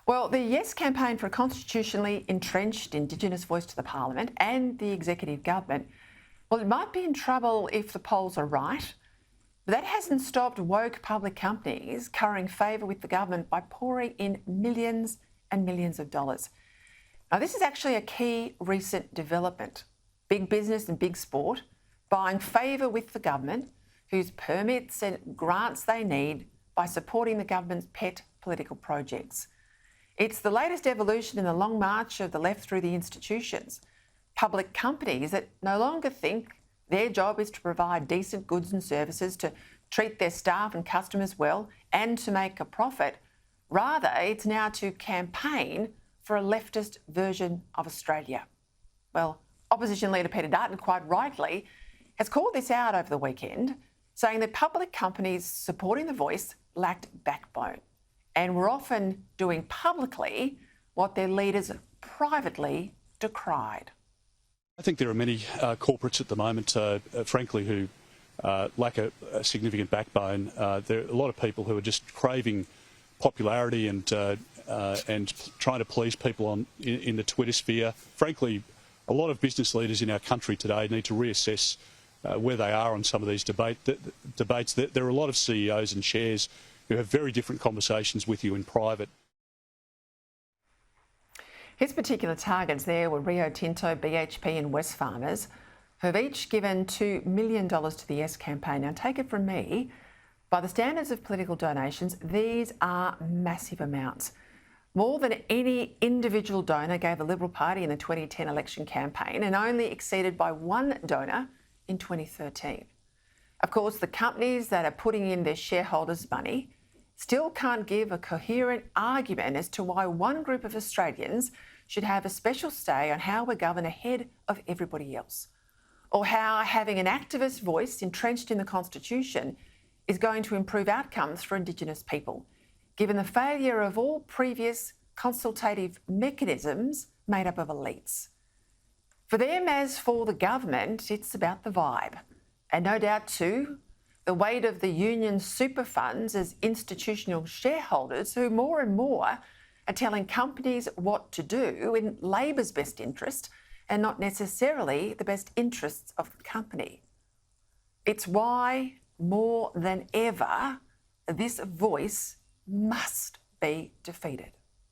Well, the Yes campaign for a constitutionally entrenched Indigenous voice to the Parliament and the executive government, well, it might be in trouble if the polls are right. But that hasn't stopped woke public companies currying favour with the government by pouring in millions and millions of dollars. Now, this is actually a key recent development. Big business and big sport buying favour with the government, whose permits and grants they need by supporting the government's pet political projects. It's the latest evolution in the long march of the left through the institutions. Public companies that no longer think their job is to provide decent goods and services, to treat their staff and customers well and to make a profit. Rather, it's now to campaign for a leftist version of Australia. Well, opposition leader Peta Credlin, quite rightly, has called this out over the weekend, saying that public companies supporting the voice lacked backbone and were often doing publicly what their leaders privately decried. I think there are many corporates at the moment, frankly, who lack a significant backbone. There are a lot of people who are just craving popularity and trying to please people in the Twitter sphere. Frankly, a lot of business leaders in our country today need to reassess where they are on some of these debates. There are a lot of CEOs and chairs who have very different conversations with you in private. His particular targets there were Rio Tinto, BHP and Wesfarmers, who have each given $2 million to the Yes campaign. Now, take it from me, by the standards of political donations, these are massive amounts. More than any individual donor gave the Liberal Party in the 2010 election campaign, and only exceeded by one donor in 2013. Of course, the companies that are putting in their shareholders' money still can't give a coherent argument as to why one group of Australians should have a special say on how we govern ahead of everybody else, or how having an activist voice entrenched in the Constitution is going to improve outcomes for Indigenous people, given the failure of all previous consultative mechanisms made up of elites. For them, as for the government, it's about the vibe. And no doubt too, the weight of the union super funds as institutional shareholders who more and more are telling companies what to do in Labor's best interest and not necessarily the best interests of the company. It's why, more than ever, this voice must be defeated.